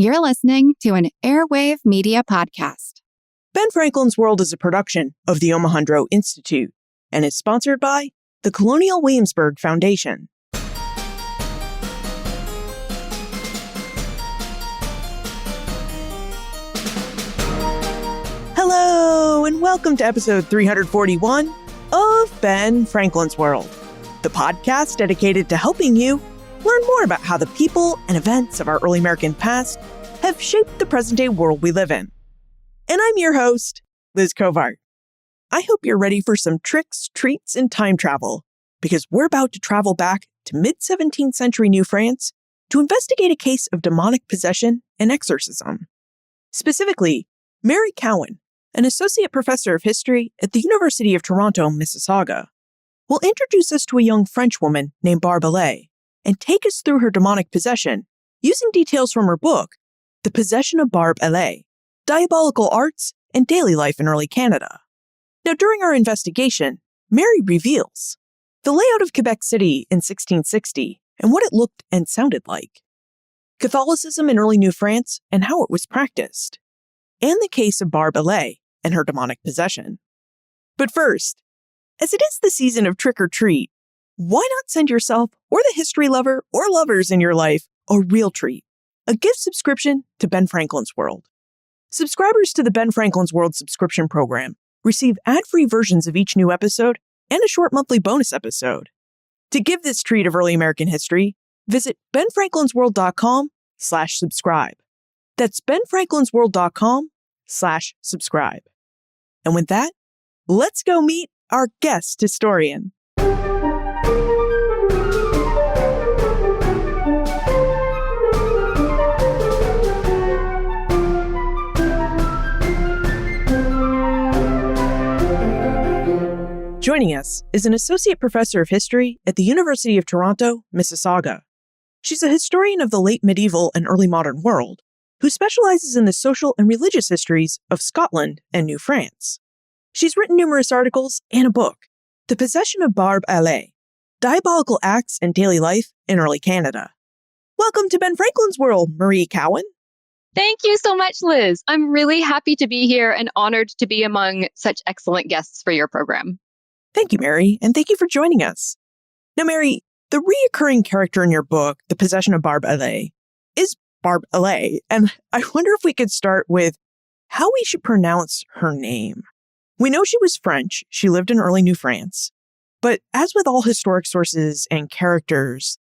You're listening to an Airwave Media Podcast. Ben Franklin's World is a production of the Omohundro Institute and is sponsored by the Colonial Williamsburg Foundation. Hello, and welcome to episode 341 of Ben Franklin's World, the podcast dedicated to helping you learn more about how the people and events of our early American past have shaped the present-day world we live in. And I'm your host, Liz Covart. I hope you're ready for some tricks, treats, and time travel, because we're about to travel back to mid-17th century New France to investigate a case of demonic possession and exorcism. Specifically, Mairi Cowan, an associate professor of history at the University of Toronto, Mississauga, will introduce us to a young French woman named Barbe Hallay and take us through her demonic possession using details from her book, The Possession of Barbe Hallay, Diabolical Arts and Daily Life in Early Canada. Now, during our investigation, Mairi reveals the layout of Quebec City in 1660 and what it looked and sounded like, Catholicism in early New France and how it was practiced, and the case of Barbe Hallay and her demonic possession. But first, as it is the season of trick or treat, why not send yourself or the history lover or lovers in your life a real treat, a gift subscription to Ben Franklin's World. Subscribers to the Ben Franklin's World subscription program receive ad-free versions of each new episode and a short monthly bonus episode. To give this treat of early American history, visit benfranklinsworld.com/subscribe. That's benfranklinsworld.com/subscribe. And with that, let's go meet our guest historian. Joining us is an associate professor of history at the University of Toronto, Mississauga. She's a historian of the late medieval and early modern world who specializes in the social and religious histories of Scotland and New France. She's written numerous articles and a book, The Possession of Barbe Hallay, Diabolical Acts and Daily Life in Early Canada. Welcome to Ben Franklin's World, Mairi Cowan. Thank you so much, Liz. I'm really happy to be here and honored to be among such excellent guests for your program. Thank you, Mairi, and thank you for joining us. Now, Mairi, the reoccurring character in your book, The Possession of Barbe Hallay, is Barbe Hallay, and I wonder if we could start with how we should pronounce her name. We know she was French, she lived in early New France, but as with all historic sources and characters,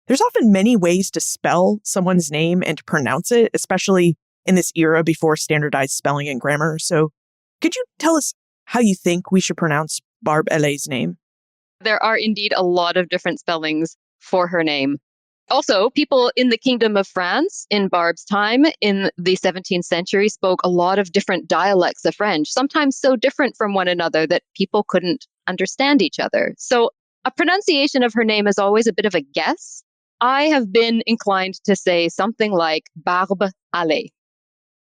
there's often many ways to spell someone's name and to pronounce it, especially in this era before standardized spelling and grammar. So could you tell us how you think we should pronounce Barbe Hallay's name? There are indeed a lot of different spellings for her name. Also, people in the Kingdom of France in Barbe's time in the 17th century spoke a lot of different dialects of French, sometimes so different from one another that people couldn't understand each other. So a pronunciation of her name is always a bit of a guess. I have been inclined to say something like Barbe Hallay.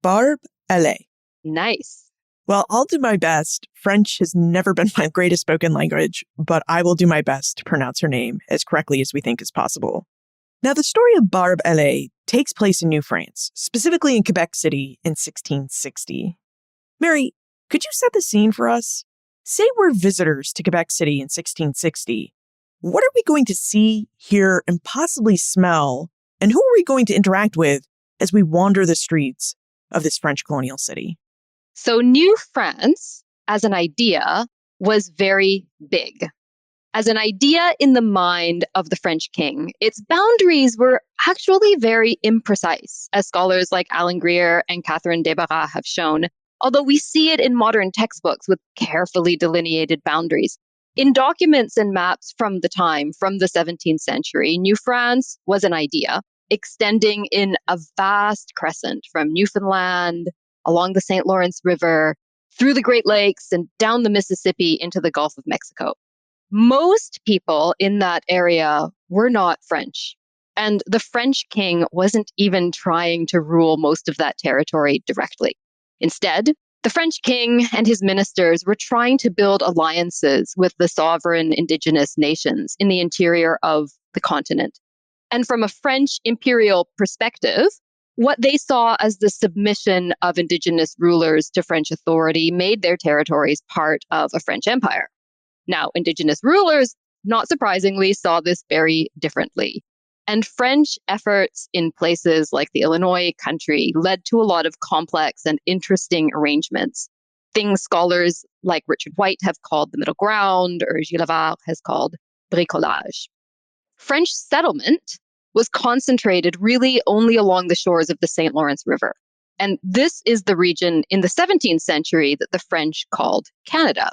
Barbe Hallay. Nice. Well, I'll do my best. French has never been my greatest spoken language, but I will do my best to pronounce her name as correctly as we think is possible. Now, the story of Barbe Hallay takes place in New France, specifically in Quebec City in 1660. Mairi, could you set the scene for us? Say we're visitors to Quebec City in 1660. What are we going to see, hear, and possibly smell? And who are we going to interact with as we wander the streets of this French colonial city? So New France, as an idea, was very big. As an idea in the mind of the French king, its boundaries were actually very imprecise, as scholars like Alan Greer and Catherine Desbarras have shown, although we see it in modern textbooks with carefully delineated boundaries. In documents and maps from the time, from the 17th century, New France was an idea extending in a vast crescent from Newfoundland, along the St. Lawrence River, through the Great Lakes, and down the Mississippi into the Gulf of Mexico. Most people in that area were not French, and the French king wasn't even trying to rule most of that territory directly. Instead, the French king and his ministers were trying to build alliances with the sovereign indigenous nations in the interior of the continent. And from a French imperial perspective, What they saw as the submission of indigenous rulers to French authority made their territories part of a French empire. Now, indigenous rulers, not surprisingly, saw this very differently. And French efforts in places like the Illinois country led to a lot of complex and interesting arrangements. Things scholars like Richard White have called the middle ground, or Geneviéve has called bricolage. French settlement was concentrated really only along the shores of the St. Lawrence River. And this is the region in the 17th century that the French called Canada.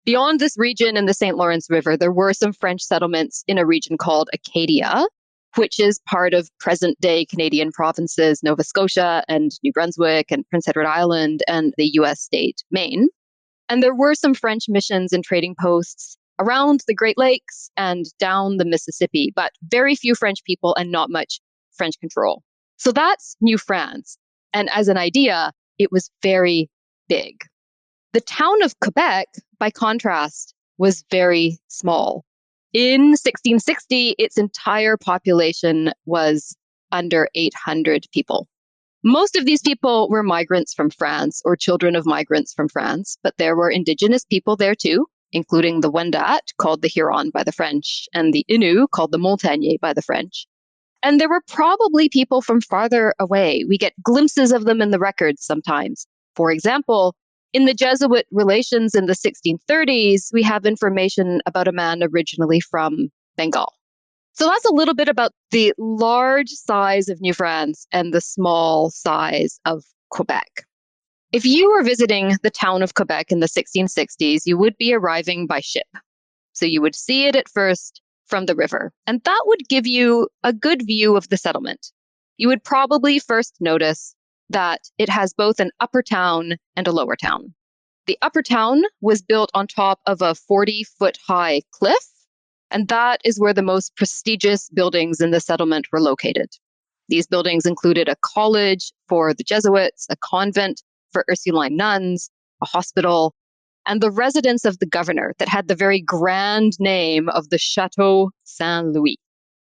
Beyond this region in the St. Lawrence River, there were some French settlements in a region called Acadia, which is part of present-day Canadian provinces Nova Scotia and New Brunswick and Prince Edward Island and the U.S. state Maine. And there were some French missions and trading posts around the Great Lakes and down the Mississippi, but very few French people and not much French control. So that's New France. And as an idea, it was very big. The town of Quebec, by contrast, was very small. In 1660, its entire population was under 800 people. Most of these people were migrants from France or children of migrants from France, but there were indigenous people there too, including the Wendat, called the Huron by the French, and the Innu, called the Montagnais by the French. And there were probably people from farther away. We get glimpses of them in the records sometimes. For example, in the Jesuit relations in the 1630s, we have information about a man originally from Bengal. So that's a little bit about the large size of New France and the small size of Quebec. If you were visiting the town of Quebec in the 1660s, you would be arriving by ship. So you would see it at first from the river, and that would give you a good view of the settlement. You would probably first notice that it has both an upper town and a lower town. The upper town was built on top of a 40-foot high cliff, and that is where the most prestigious buildings in the settlement were located. These buildings included a college for the Jesuits, a convent for Ursuline nuns, a hospital, and the residence of the governor that had the very grand name of the Chateau Saint-Louis.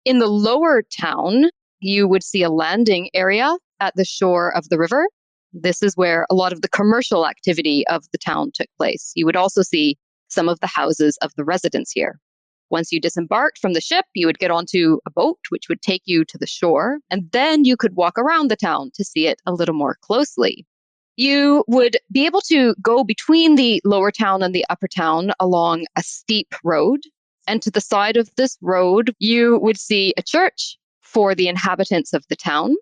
In the lower town, you would see a landing area at the shore of the river. This is where a lot of the commercial activity of the town took place. You would also see some of the houses of the residents here. Once you disembarked from the ship, you would get onto a boat, which would take you to the shore, and then you could walk around the town to see it a little more closely. You would be able to go between the lower town and the upper town along a steep road. And to the side of this road, you would see a church for the inhabitants of the town.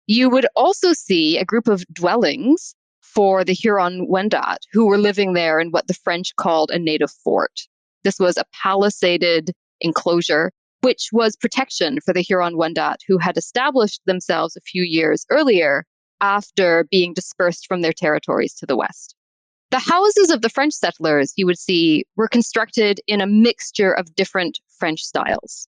You would also see a group of dwellings for the Huron-Wendat who were living there in what the French called a native fort. This was a palisaded enclosure, which was protection for the Huron-Wendat who had established themselves a few years earlier after being dispersed from their territories to the west. The houses of the French settlers, you would see, were constructed in a mixture of different French styles.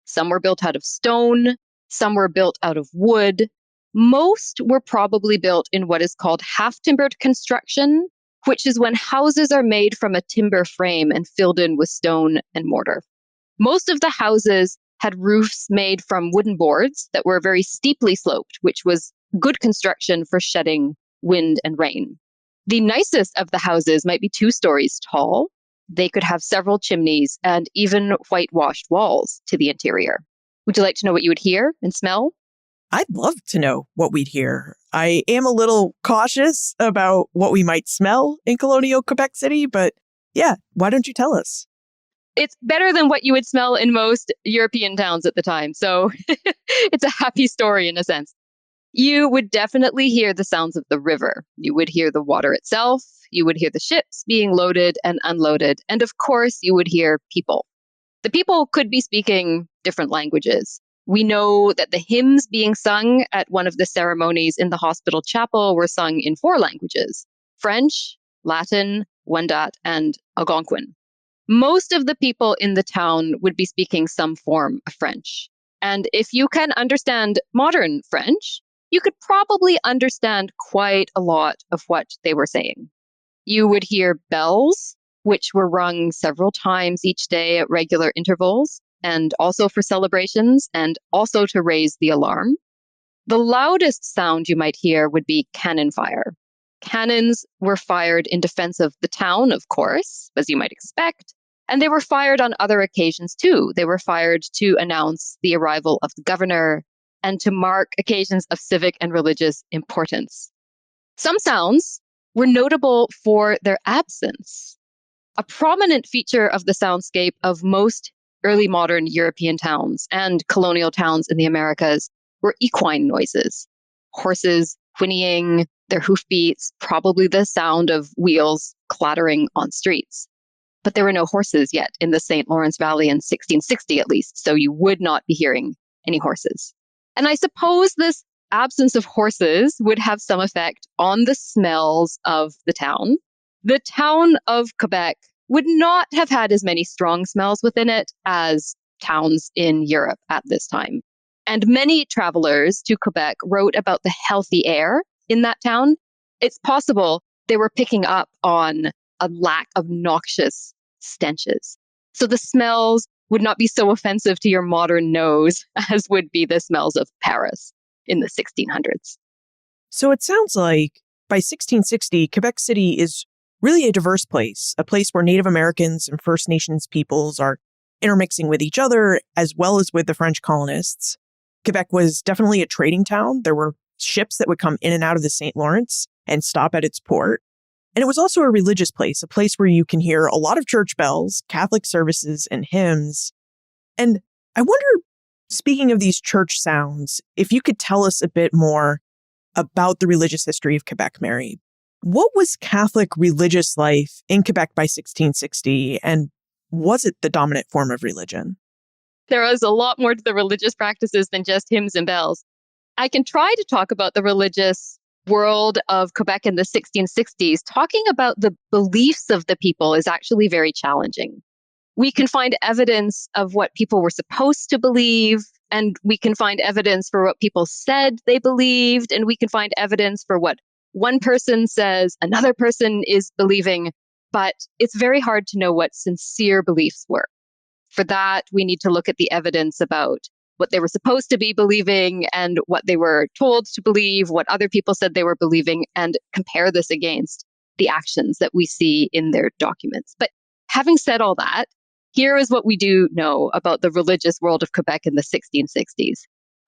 Some were built out of stone, some were built out of wood. Most were probably built in what is called half-timbered construction, which is when houses are made from a timber frame and filled in with stone and mortar. Most of the houses had roofs made from wooden boards that were very steeply sloped, which was good construction for shedding wind and rain. The nicest of the houses might be 2 stories tall. They could have several chimneys and even whitewashed walls to the interior. Would you like to know what you would hear and smell? I'd love to know what we'd hear. I am a little cautious about what we might smell in colonial Quebec City, but yeah, why don't you tell us? It's better than what you would smell in most European towns at the time, so it's a happy story in a sense. You would definitely hear the sounds of the river. You would hear the water itself. You would hear the ships being loaded and unloaded. And of course, you would hear people. The people could be speaking different languages. We know that the hymns being sung at one of the ceremonies in the hospital chapel were sung in 4 languages: French, Latin, Wendat, and Algonquin. Most of the people in the town would be speaking some form of French. And if you can understand modern French, you could probably understand quite a lot of what they were saying. You would hear bells, which were rung several times each day at regular intervals, and also for celebrations, and also to raise the alarm. The loudest sound you might hear would be cannon fire. Cannons were fired in defense of the town, of course, as you might expect, and they were fired on other occasions too. They were fired to announce the arrival of the governor and to mark occasions of civic and religious importance. Some sounds were notable for their absence. A prominent feature of the soundscape of most early modern European towns and colonial towns in the Americas were equine noises. Horses whinnying, their hoofbeats, probably the sound of wheels clattering on streets. But there were no horses yet in the St. Lawrence Valley in 1660 at least, so you would not be hearing any horses. And I suppose this absence of horses would have some effect on the smells of the town. The town of Quebec would not have had as many strong smells within it as towns in Europe at this time. And many travelers to Quebec wrote about the healthy air in that town. It's possible they were picking up on a lack of noxious stenches. So the smells would not be so offensive to your modern nose as would be the smells of Paris in the 1600s. So it sounds like by 1660, Quebec City is really a diverse place, a place where Native Americans and First Nations peoples are intermixing with each other as well as with the French colonists. Quebec was definitely a trading town. There were ships that would come in and out of the St. Lawrence and stop at its port. And it was also a religious place, a place where you can hear a lot of church bells, Catholic services, and hymns. And I wonder, speaking of these church sounds, if you could tell us a bit more about the religious history of Quebec, Mairi. What was Catholic religious life in Quebec by 1660, and was it the dominant form of religion? There was a lot more to the religious practices than just hymns and bells. I can try to talk about the religious world of Quebec in the 1660s. Talking about the beliefs of the people is actually very challenging. We can find evidence of what people were supposed to believe, and we can find evidence for what people said they believed, and we can find evidence for what one person says another person is believing, but it's very hard to know what sincere beliefs were. For that, we need to look at the evidence about what they were supposed to be believing and what they were told to believe, what other people said they were believing, and compare this against the actions that we see in their documents. But having said all that, here is what we do know about the religious world of Quebec in the 1660s.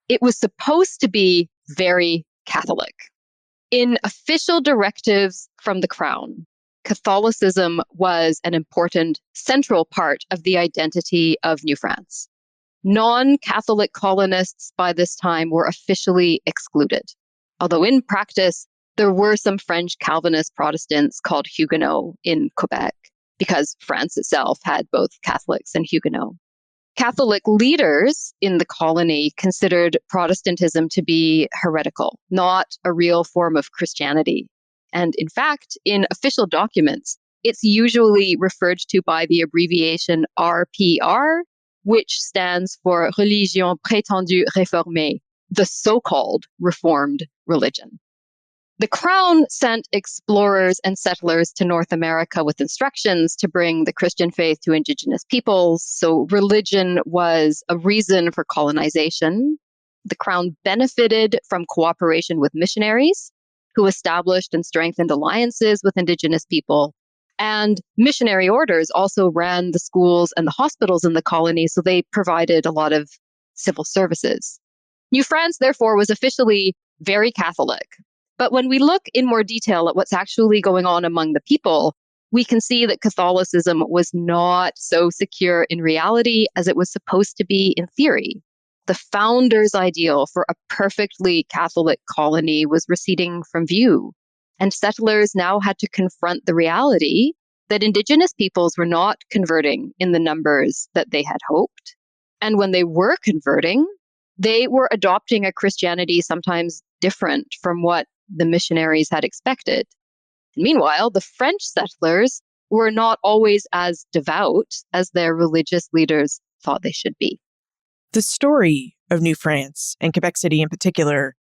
It was supposed to be very Catholic. In official directives from the Crown, Catholicism was an important central part of the identity of New France. Non-Catholic colonists by this time were officially excluded, although in practice, there were some French Calvinist Protestants called Huguenots in Quebec, because France itself had both Catholics and Huguenots. Catholic leaders in the colony considered Protestantism to be heretical, not a real form of Christianity. And in fact, in official documents, it's usually referred to by the abbreviation RPR, which stands for Religion Prétendue Réformée, the so-called Reformed religion. The Crown sent explorers and settlers to North America with instructions to bring the Christian faith to Indigenous peoples, so religion was a reason for colonization. The Crown benefited from cooperation with missionaries who established and strengthened alliances with Indigenous people. And missionary orders also ran the schools and the hospitals in the colony, so they provided a lot of civil services. New France, therefore, was officially very Catholic. But when we look in more detail at what's actually going on among the people, we can see that Catholicism was not so secure in reality as it was supposed to be in theory. The founder's ideal for a perfectly Catholic colony was receding from view, and settlers now had to confront the reality that Indigenous peoples were not converting in the numbers that they had hoped. And when they were converting, they were adopting a Christianity sometimes different from what the missionaries had expected. Meanwhile, the French settlers were not always as devout as their religious leaders thought they should be. The story of New France, and Quebec City in particular,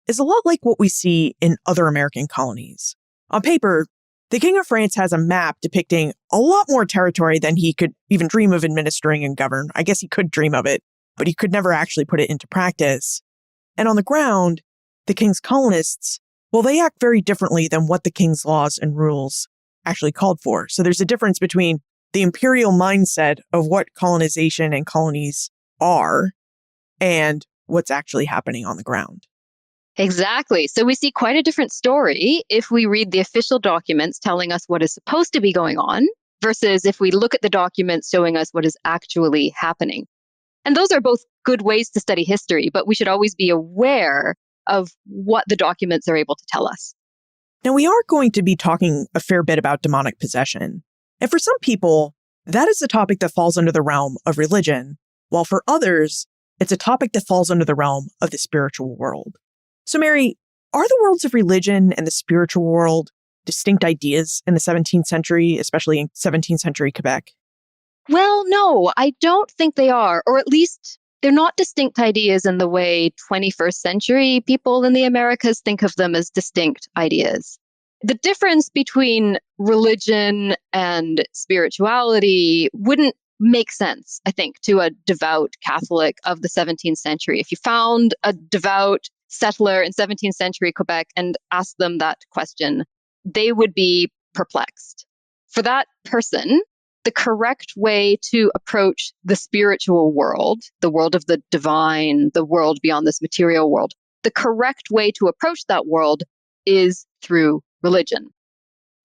is a lot like what we see in other American colonies. On paper, the King of France has a map depicting a lot more territory than he could even dream of administering and govern. I guess he could dream of it, but he could never actually put it into practice. And on the ground, the king's colonists, well, they act very differently than what the king's laws and rules actually called for. So there's a difference between the imperial mindset of what colonization and colonies are and what's actually happening on the ground. Exactly. So we see quite a different story if we read the official documents telling us what is supposed to be going on versus if we look at the documents showing us what is actually happening. And those are both good ways to study history, but we should always be aware of what the documents are able to tell us. Now, we are going to be talking a fair bit about demonic possession. And for some people, that is a topic that falls under the realm of religion, while for others, it's a topic that falls under the realm of the spiritual world. So, Mary, are the worlds of religion and the spiritual world distinct ideas in the 17th century, especially in 17th century Quebec? Well, no, I don't think they are, or at least they're not distinct ideas in the way 21st century people in the Americas think of them as distinct ideas. The difference between religion and spirituality wouldn't make sense, I think, to a devout Catholic of the 17th century. If you found a devout settler in 17th century Quebec and asked them that question, they would be perplexed. For that person, the correct way to approach the spiritual world, the world of the divine, the world beyond this material world, the correct way to approach that world is through religion.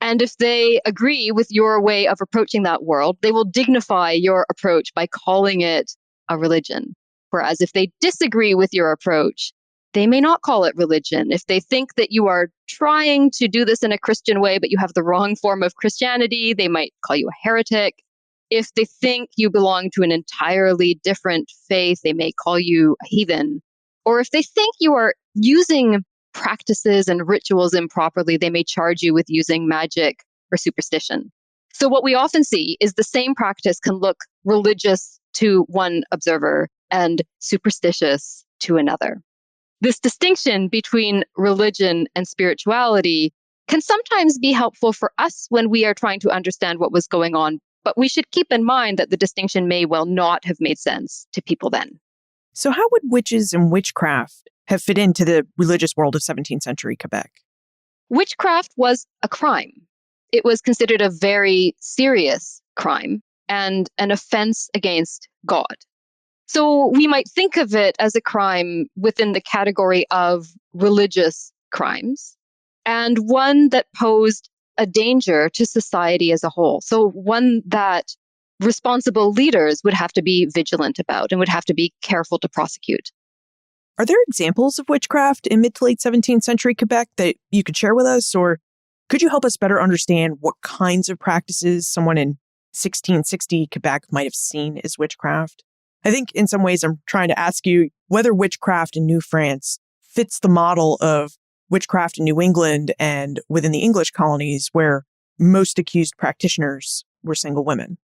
And if they agree with your way of approaching that world, they will dignify your approach by calling it a religion. Whereas if they disagree with your approach, they may not call it religion. If they think that you are trying to do this in a Christian way, but you have the wrong form of Christianity, they might call you a heretic. If they think you belong to an entirely different faith, they may call you a heathen. Or if they think you are using practices and rituals improperly, they may charge you with using magic or superstition. So what we often see is the same practice can look religious to one observer and superstitious to another. This distinction between religion and spirituality can sometimes be helpful for us when we are trying to understand what was going on, but we should keep in mind that the distinction may well not have made sense to people then. So how would witches and witchcraft have fit into the religious world of 17th century Quebec? Witchcraft was a crime. It was considered a very serious crime and an offense against God. So we might think of it as a crime within the category of religious crimes, and one that posed a danger to society as a whole. So one that responsible leaders would have to be vigilant about and would have to be careful to prosecute. Are there examples of witchcraft in mid to late 17th century Quebec that you could share with us? Or could you help us better understand what kinds of practices someone in 1660 Quebec might have seen as witchcraft? I think in some ways I'm trying to ask you whether witchcraft in New France fits the model of witchcraft in New England and within the English colonies where most accused practitioners were single women.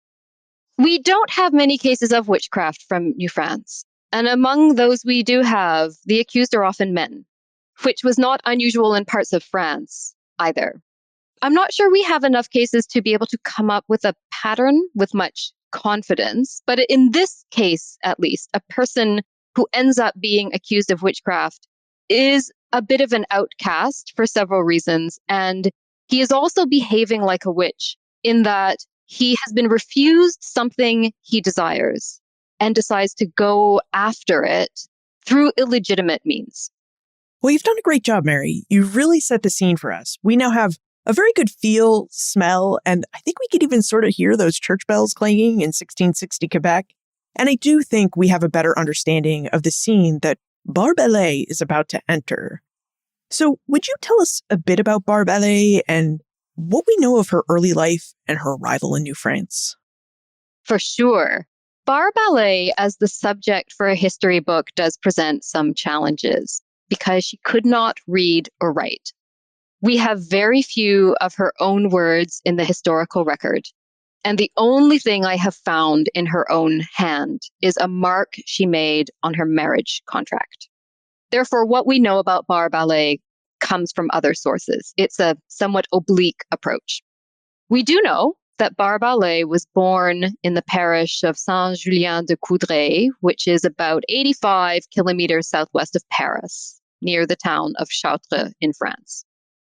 We don't have many cases of witchcraft from New France. And among those we do have, the accused are often men, which was not unusual in parts of France either. I'm not sure we have enough cases to be able to come up with a pattern with much confidence, but in this case, at least, a person who ends up being accused of witchcraft is a bit of an outcast for several reasons. And he is also behaving like a witch in that he has been refused something he desires and decides to go after it through illegitimate means. Well, you've done a great job, Mary. You've really set the scene for us. We now have a very good feel, smell, and I think we could even sort of hear those church bells clanging in 1660 Quebec. And I do think we have a better understanding of the scene that Barbe Hallay is about to enter. So would you tell us a bit about Barbe Hallay and what we know of her early life and her arrival in New France? For sure. Barbe Hallay as the subject for a history book does present some challenges because she could not read or write. We have very few of her own words in the historical record. And the only thing I have found in her own hand is a mark she made on her marriage contract. Therefore, what we know about Barbe Hallay comes from other sources. It's a somewhat oblique approach. We do know that Barbe Hallay was born in the parish of Saint-Julien-de-Coudray, which is about 85 kilometers southwest of Paris, near the town of Chartres in France.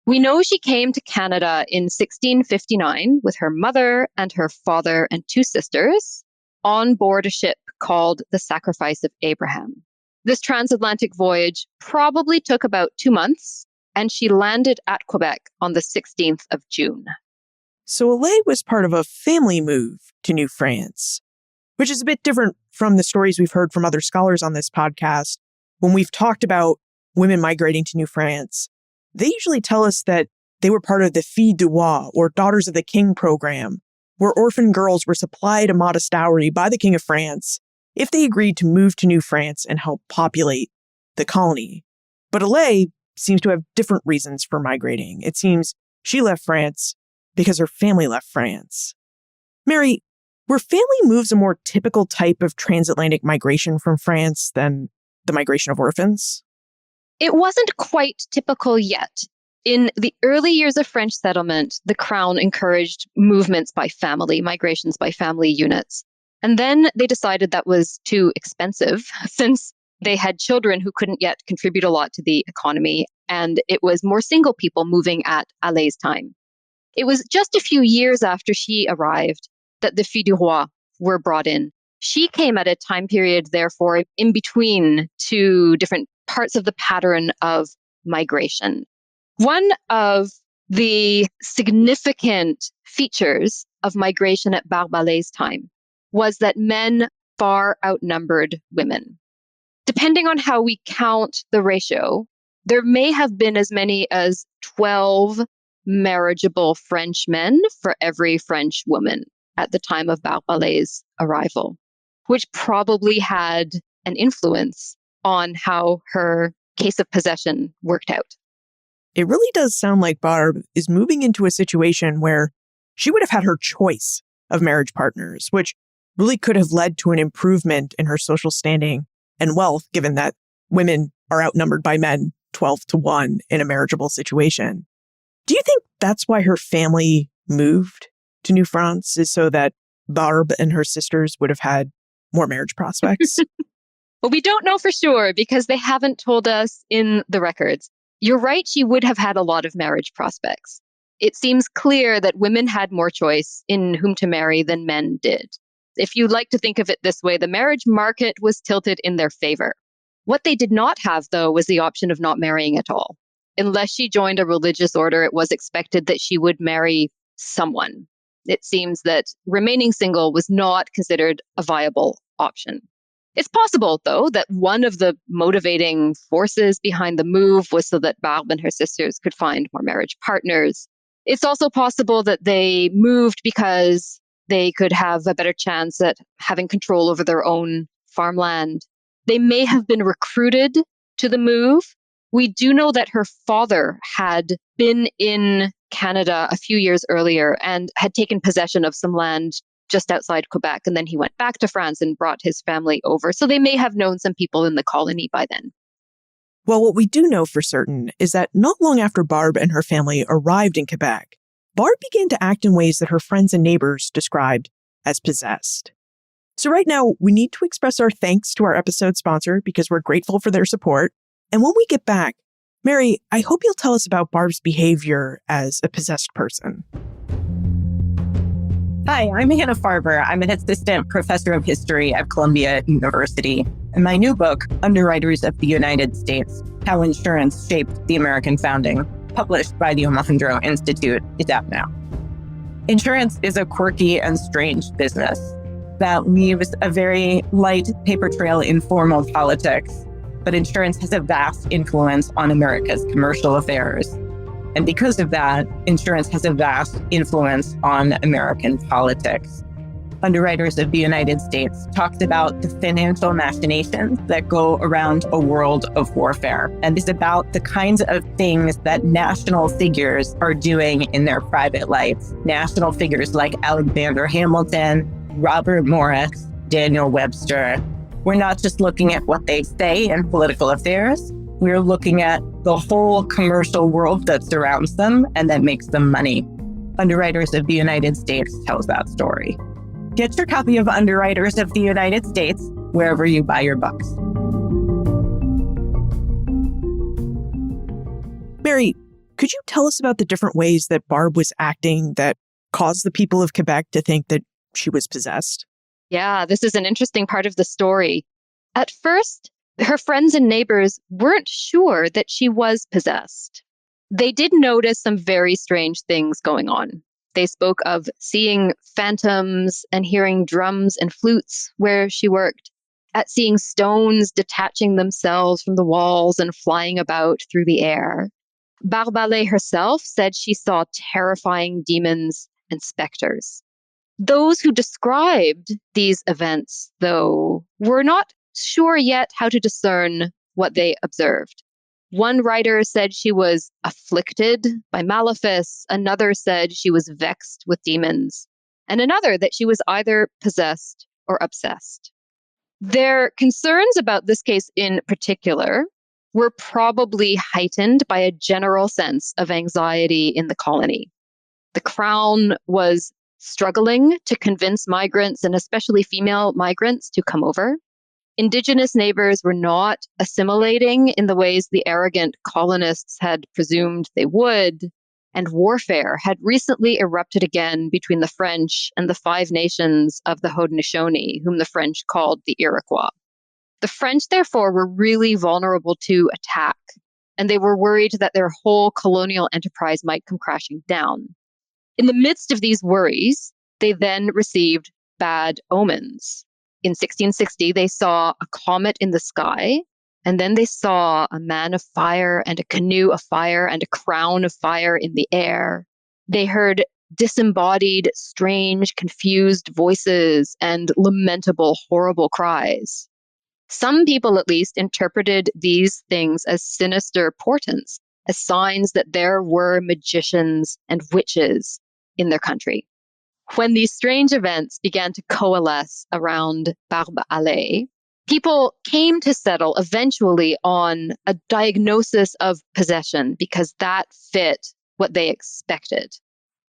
We know she came to Canada in 1659 with her mother and her father and two sisters on board a ship called the Sacrifice of Abraham. This transatlantic voyage probably took about 2 months, and she landed at Quebec on the 16th of June. So Hallay was part of a family move to New France, which is a bit different from the stories we've heard from other scholars on this podcast. When we've talked about women migrating to New France, they usually tell us that they were part of the Filles du Roi, or Daughters of the King program, where orphan girls were supplied a modest dowry by the King of France if they agreed to move to New France and help populate the colony. But Hallay seems to have different reasons for migrating. It seems she left France because her family left France. Mairi, were family moves a more typical type of transatlantic migration from France than the migration of orphans? It wasn't quite typical yet. In the early years of French settlement, the Crown encouraged movements by family, migrations by family units. And then they decided that was too expensive since they had children who couldn't yet contribute a lot to the economy. And it was more single people moving at Hallay's time. It was just a few years after she arrived that the Filles du Roi were brought in. She came at a time period, therefore, in between two different parts of the pattern of migration. One of the significant features of migration at Barbe Hallay's time was that men far outnumbered women. Depending on how we count the ratio, there may have been as many as 12 marriageable French men for every French woman at the time of Barbe Hallay's arrival, which probably had an influence on how her case of possession worked out. It really does sound like Barbe is moving into a situation where she would have had her choice of marriage partners, which really could have led to an improvement in her social standing and wealth, given that women are outnumbered by men 12-1 in a marriageable situation. Do you think that's why her family moved to New France, is so that Barbe and her sisters would have had more marriage prospects? Well, we don't know for sure because they haven't told us in the records. You're right, she would have had a lot of marriage prospects. It seems clear that women had more choice in whom to marry than men did. If you like to think of it this way, the marriage market was tilted in their favor. What they did not have, though, was the option of not marrying at all. Unless she joined a religious order, it was expected that she would marry someone. It seems that remaining single was not considered a viable option. It's possible, though, that one of the motivating forces behind the move was so that Barbe and her sisters could find more marriage partners. It's also possible that they moved because they could have a better chance at having control over their own farmland. They may have been recruited to the move. We do know that her father had been in Canada a few years earlier and had taken possession of some land just outside Quebec. And then he went back to France and brought his family over. So they may have known some people in the colony by then. Well, what we do know for certain is that not long after Barbe and her family arrived in Quebec, Barbe began to act in ways that her friends and neighbors described as possessed. So right now, we need to express our thanks to our episode sponsor because we're grateful for their support. And when we get back, Mairi, I hope you'll tell us about Barbe's behavior as a possessed person. Hi, I'm Hannah Farber. I'm an assistant professor of history at Columbia University. And my new book, Underwriters of the United States, How Insurance Shaped the American Founding, published by the Omohundro Institute, is out now. Insurance is a quirky and strange business that leaves a very light paper trail in formal politics, but insurance has a vast influence on America's commercial affairs. And because of that, insurance has a vast influence on American politics. Underwriters of the United States talked about the financial machinations that go around a world of warfare, and is about the kinds of things that national figures are doing in their private lives. National figures like Alexander Hamilton, Robert Morris, Daniel Webster. We're not just looking at what they say in political affairs. We're looking at the whole commercial world that surrounds them and that makes them money. Underwriters of the United States tells that story. Get your copy of Underwriters of the United States wherever you buy your books. Mairi, could you tell us about the different ways that Barbe was acting that caused the people of Quebec to think that she was possessed? Yeah, this is an interesting part of the story. At first, her friends and neighbors weren't sure that she was possessed. They did notice some very strange things going on. They spoke of seeing phantoms and hearing drums and flutes where she worked, at seeing stones detaching themselves from the walls and flying about through the air. Barbe Hallay herself said she saw terrifying demons and specters. Those who described these events, though, were not sure yet how to discern what they observed. One writer said she was afflicted by malefice, another said she was vexed with demons, and another that she was either possessed or obsessed. Their concerns about this case in particular were probably heightened by a general sense of anxiety in the colony. The Crown was struggling to convince migrants, and especially female migrants, to come over. Indigenous neighbors were not assimilating in the ways the arrogant colonists had presumed they would, and warfare had recently erupted again between the French and the Five Nations of the Haudenosaunee, whom the French called the Iroquois. The French, therefore, were really vulnerable to attack, and they were worried that their whole colonial enterprise might come crashing down. In the midst of these worries, they then received bad omens. In 1660, they saw a comet in the sky, and then they saw a man of fire and a canoe of fire and a crown of fire in the air. They heard disembodied, strange, confused voices and lamentable, horrible cries. Some people, at least, interpreted these things as sinister portents, as signs that there were magicians and witches in their country. When these strange events began to coalesce around Barbe Hallay, people came to settle eventually on a diagnosis of possession because that fit what they expected.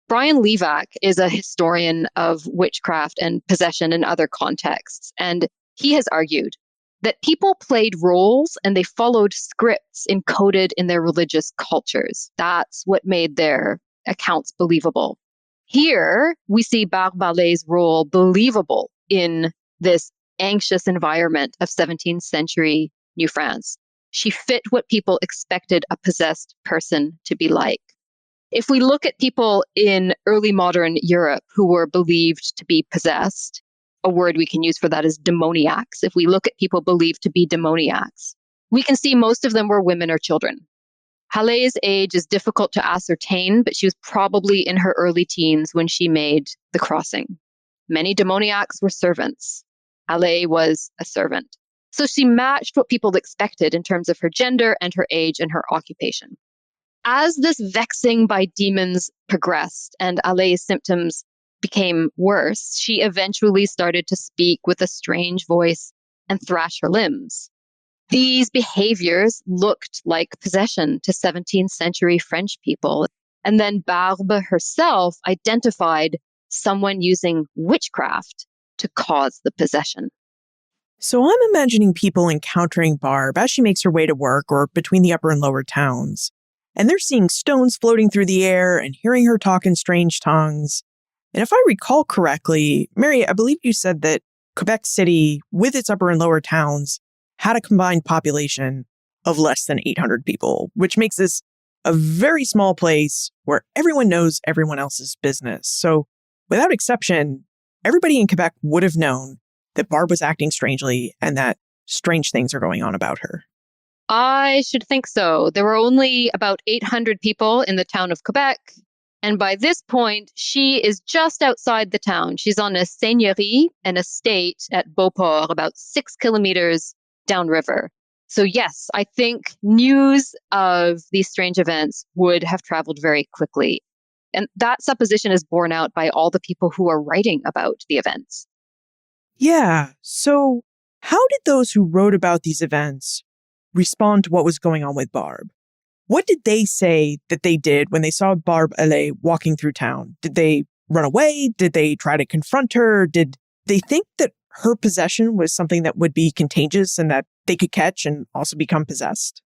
Brian Levack is a historian of witchcraft and possession in other contexts, and he has argued that people played roles and they followed scripts encoded in their religious cultures. That's what made their accounts believable. Here, we see Barbe Hallay's role believable in this anxious environment of 17th century New France. She fit what people expected a possessed person to be like. If we look at people in early modern Europe who were believed to be possessed, a word we can use for that is demoniacs. If we look at people believed to be demoniacs, we can see most of them were women or children. Hallay's age is difficult to ascertain, but she was probably in her early teens when she made the crossing. Many demoniacs were servants. Hallay was a servant. So she matched what people expected in terms of her gender and her age and her occupation. As this vexing by demons progressed and Hallay's symptoms became worse, she eventually started to speak with a strange voice and thrash her limbs. These behaviors looked like possession to 17th century French people. And then Barbe herself identified someone using witchcraft to cause the possession. So I'm imagining people encountering Barbe as she makes her way to work or between the upper and lower towns. And they're seeing stones floating through the air and hearing her talk in strange tongues. And if I recall correctly, Mairi, I believe you said that Quebec City, with its upper and lower towns, had a combined population of less than 800 people, which makes this a very small place where everyone knows everyone else's business. So without exception, everybody in Quebec would have known that Barbe was acting strangely and that strange things are going on about her. I should think so. There were only about 800 people in the town of Quebec. And by this point, she is just outside the town. She's on a seigneurie, an estate at Beauport, about 6 kilometers downriver. So yes, I think news of these strange events would have traveled very quickly. And that supposition is borne out by all the people who are writing about the events. Yeah, so how did those who wrote about these events respond to what was going on with Barbe? What did they say that they did when they saw Barbe Hallay walking through town? Did they run away? Did they try to confront her? Did they think that her possession was something that would be contagious and that they could catch and also become possessed?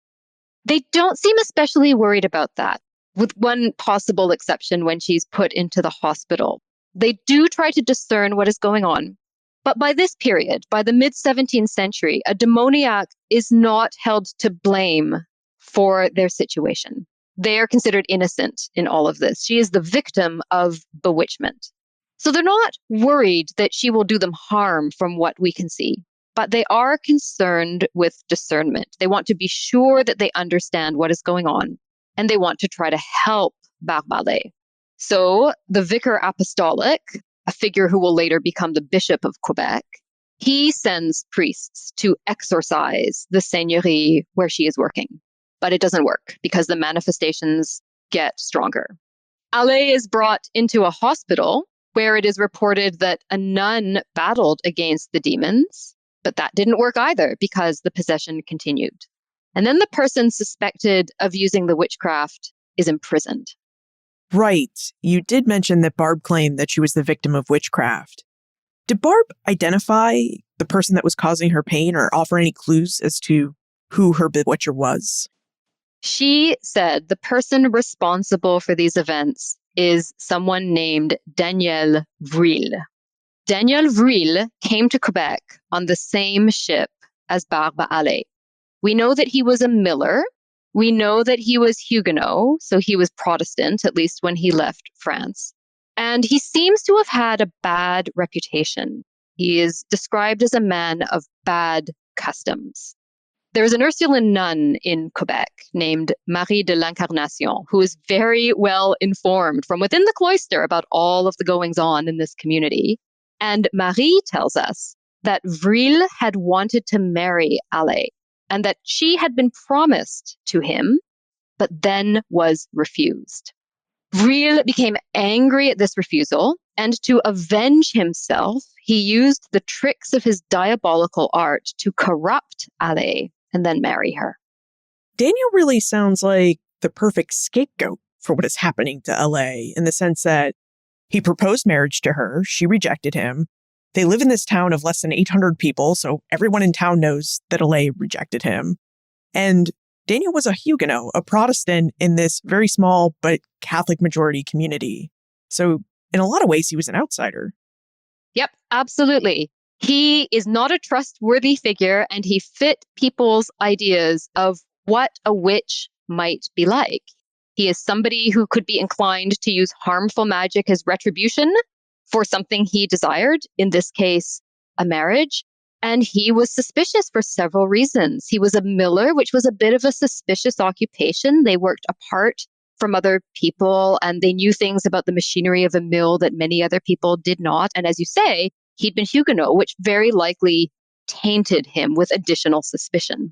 They don't seem especially worried about that, with one possible exception when she's put into the hospital. They do try to discern what is going on. But by this period, by the mid-17th century, a demoniac is not held to blame for their situation. They are considered innocent in all of this. She is the victim of bewitchment. So they're not worried that she will do them harm from what we can see, but they are concerned with discernment. They want to be sure that they understand what is going on, and they want to try to help Barbe Hallay. So the vicar apostolic, a figure who will later become the Bishop of Quebec, he sends priests to exorcise the seigneurie where she is working. But it doesn't work because the manifestations get stronger. Hallay is brought into a hospital where it is reported that a nun battled against the demons, but that didn't work either because the possession continued. And then the person suspected of using the witchcraft is imprisoned. Right. You did mention that Barbe claimed that she was the victim of witchcraft. Did Barbe identify the person that was causing her pain or offer any clues as to who her bewitcher was? She said the person responsible for these events is someone named Daniel Vril. Daniel Vril came to Quebec on the same ship as Barbe Hallay. We know that he was a miller. We know that he was Huguenot, so he was Protestant, at least when he left France. And he seems to have had a bad reputation. He is described as a man of bad customs. There is an Ursuline nun in Quebec named Mairi de l'Incarnation, who is very well informed from within the cloister about all of the goings-on in this community. And Marie tells us that Vril had wanted to marry Hallay and that she had been promised to him, but then was refused. Vril became angry at this refusal, and to avenge himself, he used the tricks of his diabolical art to corrupt Hallay and then marry her. Daniel really sounds like the perfect scapegoat for what is happening to Hallay, in the sense that he proposed marriage to her, she rejected him. They live in this town of less than 800 people, so everyone in town knows that Hallay rejected him. And Daniel was a Huguenot, a Protestant in this very small but Catholic majority community. So in a lot of ways, he was an outsider. Yep, absolutely. He is not a trustworthy figure, and he fit people's ideas of what a witch might be like. He is somebody who could be inclined to use harmful magic as retribution for something he desired, in this case, a marriage. And he was suspicious for several reasons. He was a miller, which was a bit of a suspicious occupation. They worked apart from other people, and they knew things about the machinery of a mill that many other people did not. And as you say, he'd been Huguenot, which very likely tainted him with additional suspicion.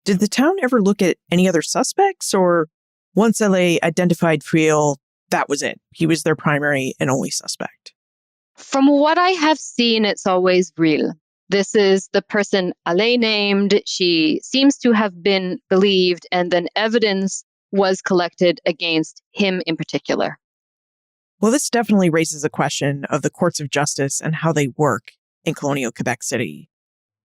Did the town ever look at any other suspects, or once Hallay identified Vril, that was it? He was their primary and only suspect? From what I have seen, it's always Vril. This is the person Hallay named. She seems to have been believed, and then evidence was collected against him in particular. Well, this definitely raises a question of the courts of justice and how they work in colonial Quebec City.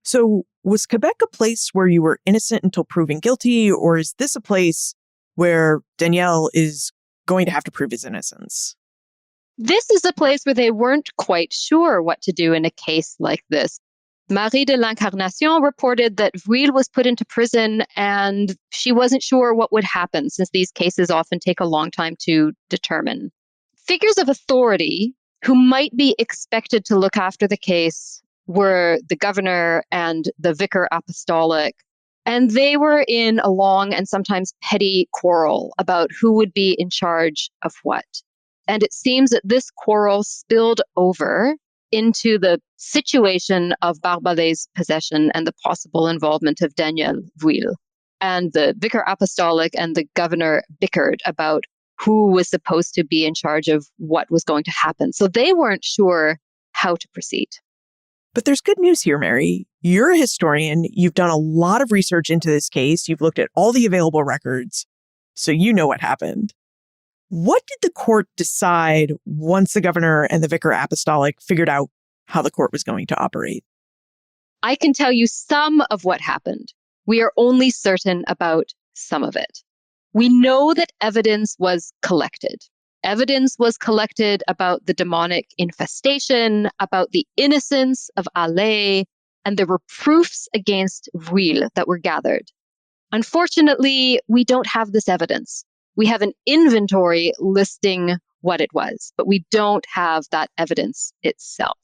So was Quebec a place where you were innocent until proven guilty, or is this a place where Daniel is going to have to prove his innocence? This is a place where they weren't quite sure what to do in a case like this. Mairi de l'Incarnation reported that Vril was put into prison and she wasn't sure what would happen, since these cases often take a long time to determine. Figures of authority who might be expected to look after the case were the governor and the vicar apostolic, and they were in a long and sometimes petty quarrel about who would be in charge of what. And it seems that this quarrel spilled over into the situation of Barbe Hallay's possession and the possible involvement of Daniel Vril. And the vicar apostolic and the governor bickered about who was supposed to be in charge of what was going to happen. So they weren't sure how to proceed. But there's good news here, Mary. You're a historian. You've done a lot of research into this case. You've looked at all the available records. So you know what happened. What did the court decide once the governor and the vicar apostolic figured out how the court was going to operate? I can tell you some of what happened. We are only certain about some of it. We know that evidence was collected. Evidence was collected about the demonic infestation, about the innocence of Hallay, and there were proofs against Wheel that were gathered. Unfortunately, we don't have this evidence. We have an inventory listing what it was, but we don't have that evidence itself.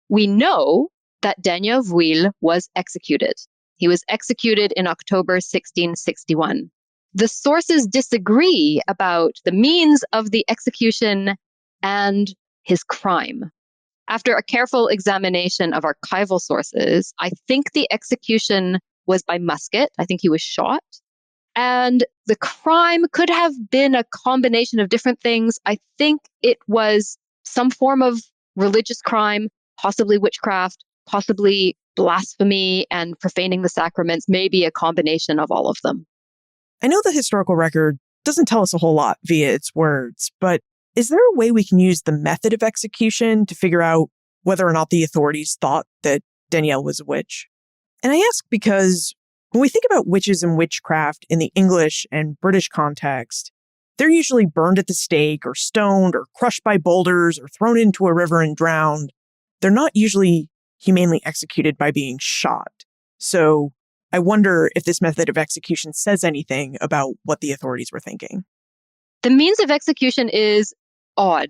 We know that Daniel of Wheel was executed. He was executed in October 1661. The sources disagree about the means of the execution and his crime. After a careful examination of archival sources, I think the execution was by musket. I think he was shot. And the crime could have been a combination of different things. I think it was some form of religious crime, possibly witchcraft, possibly blasphemy and profaning the sacraments, maybe a combination of all of them. I know the historical record doesn't tell us a whole lot via its words, but is there a way we can use the method of execution to figure out whether or not the authorities thought that Danielle was a witch? And I ask because when we think about witches and witchcraft in the English and British context, they're usually burned at the stake or stoned or crushed by boulders or thrown into a river and drowned. They're not usually humanely executed by being shot. So I wonder if this method of execution says anything about what the authorities were thinking. The means of execution is odd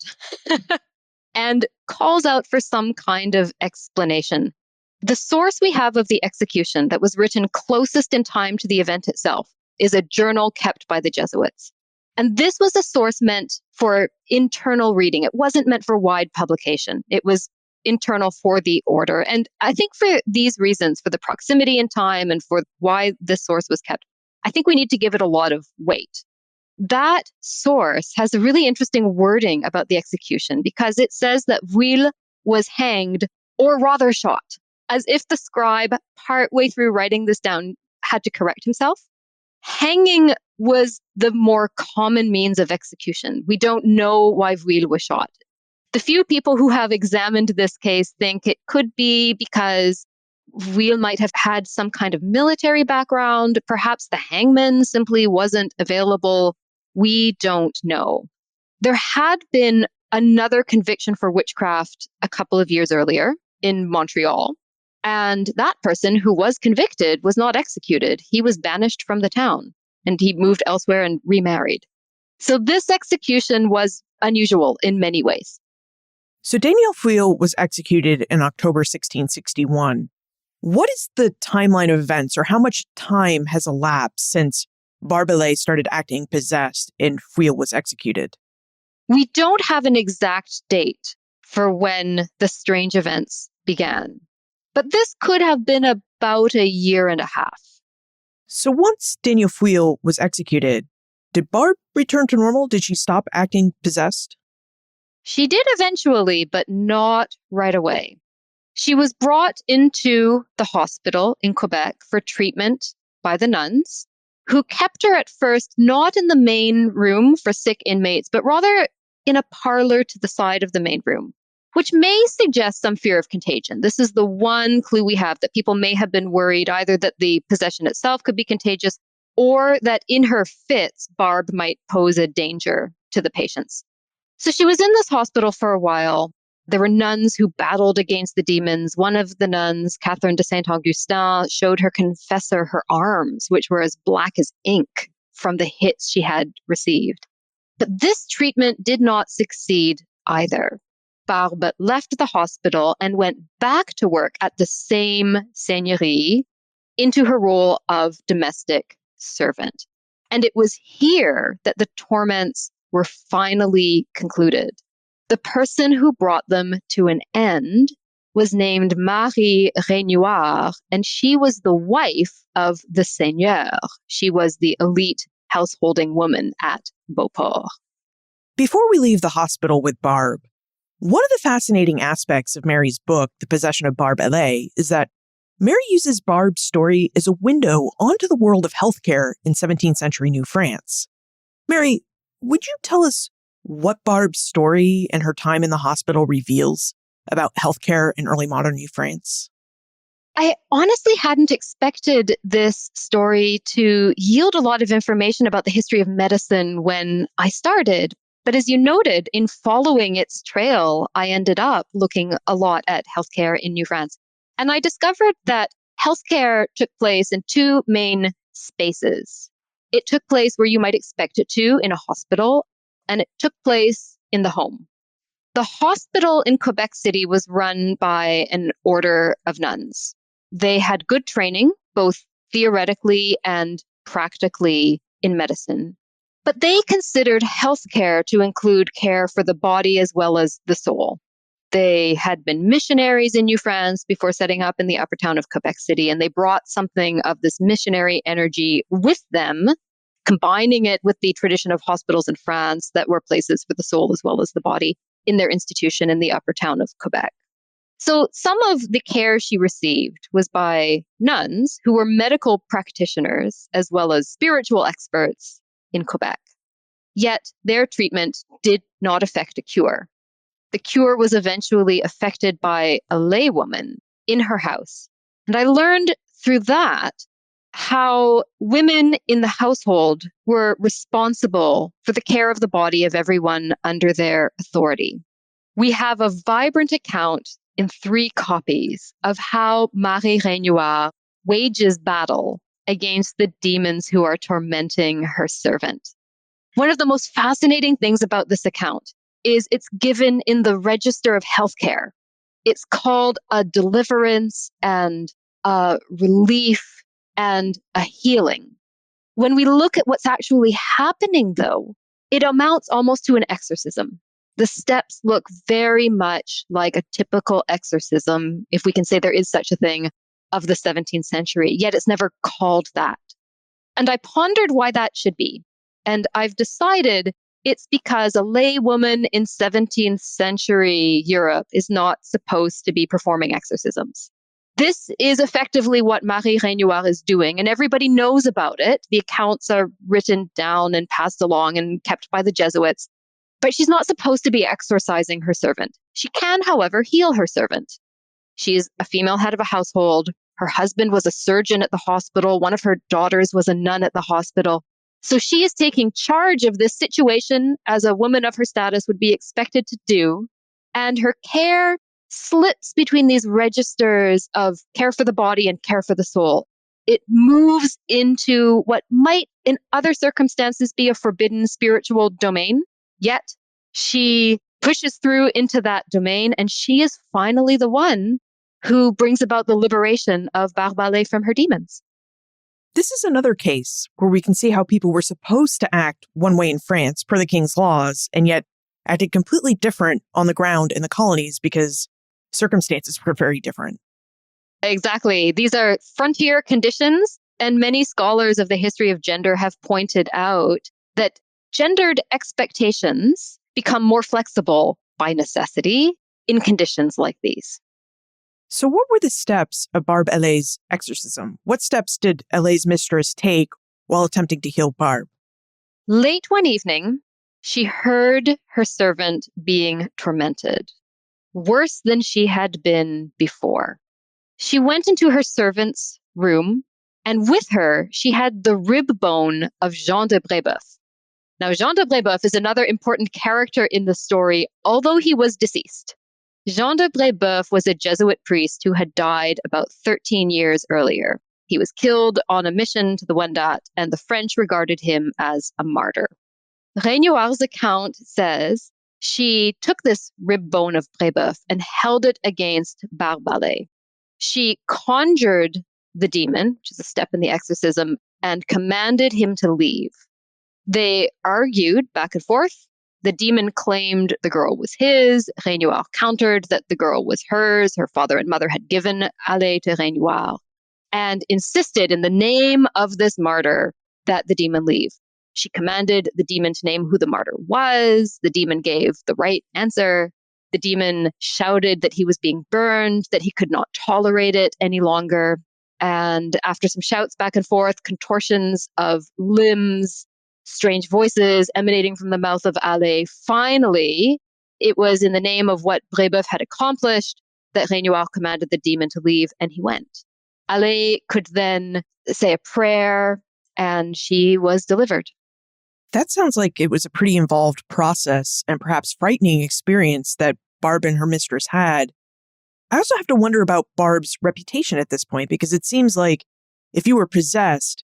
and calls out for some kind of explanation. The source we have of the execution that was written closest in time to the event itself is a journal kept by the Jesuits. And this was a source meant for internal reading. It wasn't meant for wide publication. It was internal for the order. And I think for these reasons, for the proximity in time and for why this source was kept, I think we need to give it a lot of weight. That source has a really interesting wording about the execution because it says that Wheel was hanged or rather shot, as if the scribe, partway through writing this down, had to correct himself. Hanging was the more common means of execution. We don't know why Wheel was shot. The few people who have examined this case think it could be because Wheel might have had some kind of military background. Perhaps the hangman simply wasn't available. We don't know. There had been another conviction for witchcraft a couple of years earlier in Montreal. And that person who was convicted was not executed. He was banished from the town and he moved elsewhere and remarried. So this execution was unusual in many ways. So Daniel Wheel was executed in October 1661. What is the timeline of events, or how much time has elapsed since Barbe Hallay started acting possessed and Wheel was executed? We don't have an exact date for when the strange events began, but this could have been about a year and a half. So once Daniel Wheel was executed, did Barbe return to normal? Did she stop acting possessed? She did eventually, but not right away. She was brought into the hospital in Quebec for treatment by the nuns, who kept her at first not in the main room for sick inmates, but rather in a parlor to the side of the main room, which may suggest some fear of contagion. This is the one clue we have, that people may have been worried either that the possession itself could be contagious or that in her fits, Barbe might pose a danger to the patients. So she was in this hospital for a while. There were nuns who battled against the demons. One of the nuns, Catherine de Saint-Augustin, showed her confessor her arms, which were as black as ink from the hits she had received. But this treatment did not succeed either. Barbe left the hospital and went back to work at the same seigneurie into her role of domestic servant. And it was here that the torments were finally concluded. The person who brought them to an end was named Mairi Cowan, and she was the wife of the seigneur. She was the elite householding woman at Beauport. Before we leave the hospital with Barbe, one of the fascinating aspects of Mary's book, The Possession of Barbe Hallay, is that Mary uses Barbe's story as a window onto the world of healthcare in 17th century New France. Mary, would you tell us what Barbe's story and her time in the hospital reveals about healthcare in early modern New France? I honestly hadn't expected this story to yield a lot of information about the history of medicine when I started. But as you noted, in following its trail, I ended up looking a lot at healthcare in New France. And I discovered that healthcare took place in two main spaces. It took place where you might expect it to, in a hospital, and it took place in the home. The hospital in Quebec City was run by an order of nuns. They had good training, both theoretically and practically in medicine. But they considered healthcare to include care for the body as well as the soul. They had been missionaries in New France before setting up in the upper town of Quebec City, and they brought something of this missionary energy with them, combining it with the tradition of hospitals in France that were places for the soul as well as the body in their institution in the upper town of Quebec. So some of the care she received was by nuns who were medical practitioners as well as spiritual experts in Quebec. Yet their treatment did not affect a cure. The cure was eventually effected by a laywoman in her house. And I learned through that how women in the household were responsible for the care of the body of everyone under their authority. We have a vibrant account in 3 copies of how Marie Renoir wages battle against the demons who are tormenting her servant. One of the most fascinating things about this account is it's given in the register of healthcare. It's called a deliverance and a relief and a healing. When we look at what's actually happening, though, it amounts almost to an exorcism. The steps look very much like a typical exorcism, if we can say there is such a thing, of the 17th century, yet it's never called that. And I pondered why that should be. And I've decided it's because a laywoman in 17th century Europe is not supposed to be performing exorcisms. This is effectively what Marie Renoir is doing, and everybody knows about it. The accounts are written down and passed along and kept by the Jesuits. But she's not supposed to be exorcising her servant. She can, however, heal her servant. She is a female head of a household. Her husband was a surgeon at the hospital. One of her daughters was a nun at the hospital. So she is taking charge of this situation as a woman of her status would be expected to do. And her care slips between these registers of care for the body and care for the soul. It moves into what might, in other circumstances, be a forbidden spiritual domain. Yet she pushes through into that domain, and she is finally the one who brings about the liberation of Barbe Hallay from her demons. This is another case where we can see how people were supposed to act one way in France per the king's laws, and yet acted completely different on the ground in the colonies because circumstances were very different. Exactly. These are frontier conditions, and many scholars of the history of gender have pointed out that gendered expectations become more flexible by necessity in conditions like these. So what were the steps of Barbe Hallay's exorcism? What steps did Hallay's mistress take while attempting to heal Barbe? Late one evening, she heard her servant being tormented, worse than she had been before. She went into her servant's room, and with her, she had the rib bone of Jean de Brébeuf. Now, Jean de Brébeuf is another important character in the story, although he was deceased. Jean de Brébeuf was a Jesuit priest who had died about 13 years earlier. He was killed on a mission to the Wendat, and the French regarded him as a martyr. Renoir's account says she took this rib bone of Brébeuf and held it against Barbe Hallay. She conjured the demon, which is a step in the exorcism, and commanded him to leave. They argued back and forth. The demon claimed the girl was his. Renoir countered that the girl was hers. Her father and mother had given Hallay to Renoir and insisted in the name of this martyr that the demon leave. She commanded the demon to name who the martyr was. The demon gave the right answer. The demon shouted that he was being burned, that he could not tolerate it any longer. And after some shouts back and forth, contortions of limbs, strange voices emanating from the mouth of Hallay. Finally, it was in the name of what Brébeuf had accomplished that Renoir commanded the demon to leave, and he went. Hallay could then say a prayer, and she was delivered. That sounds like it was a pretty involved process and perhaps frightening experience that Barbe and her mistress had. I also have to wonder about Barbe's reputation at this point, because it seems like if you were possessed,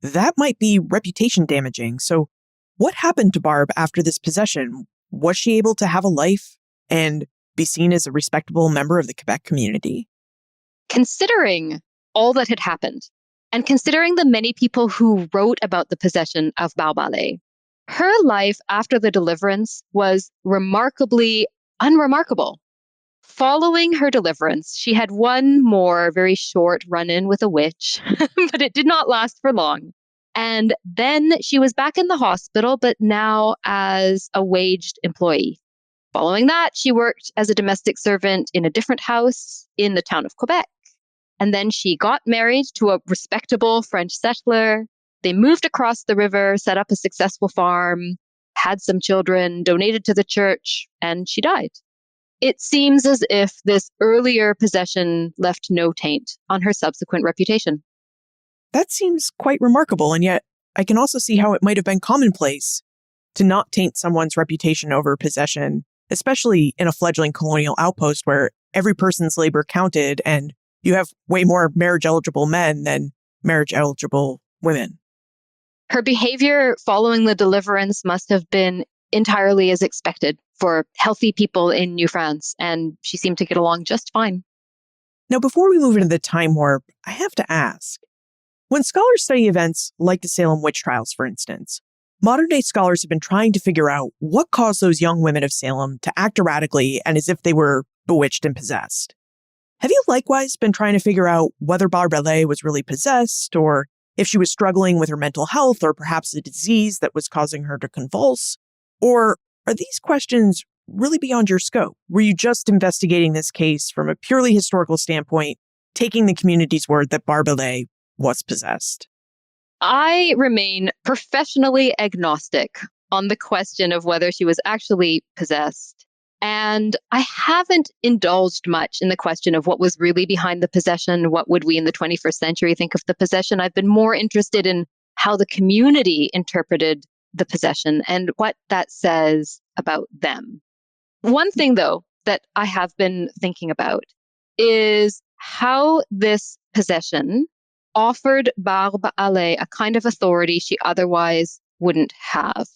that might be reputation damaging. So what happened to Barbe after this possession? Was she able to have a life and be seen as a respectable member of the Quebec community? Considering all that had happened, and considering the many people who wrote about the possession of Barbe Hallay, her life after the deliverance was remarkably unremarkable. Following her deliverance, she had one more very short run-in with a witch, but it did not last for long. And then she was back in the hospital, but now as a waged employee. Following that, she worked as a domestic servant in a different house in the town of Quebec. And then she got married to a respectable French settler. They moved across the river, set up a successful farm, had some children, donated to the church, and she died. It seems as if this earlier possession left no taint on her subsequent reputation. That seems quite remarkable, and yet I can also see how it might have been commonplace to not taint someone's reputation over possession, especially in a fledgling colonial outpost where every person's labor counted and you have way more marriage-eligible men than marriage-eligible women. Her behavior following the deliverance must have been entirely as expected for healthy people in New France, and she seemed to get along just fine. Now, before we move into the time warp, I have to ask, when scholars study events like the Salem witch trials, for instance, modern-day scholars have been trying to figure out what caused those young women of Salem to act erratically and as if they were bewitched and possessed. Have you likewise been trying to figure out whether Barbe Hallay was really possessed, or if she was struggling with her mental health, or perhaps a disease that was causing her to convulse? Or are these questions really beyond your scope? Were you just investigating this case from a purely historical standpoint, taking the community's word that Barbe Hallay was possessed? I remain professionally agnostic on the question of whether she was actually possessed. And I haven't indulged much in the question of what was really behind the possession. What would we in the 21st century think of the possession? I've been more interested in how the community interpreted the possession and what that says about them. One thing, though, that I have been thinking about is how this possession offered Barbe Hallay a kind of authority she otherwise wouldn't have.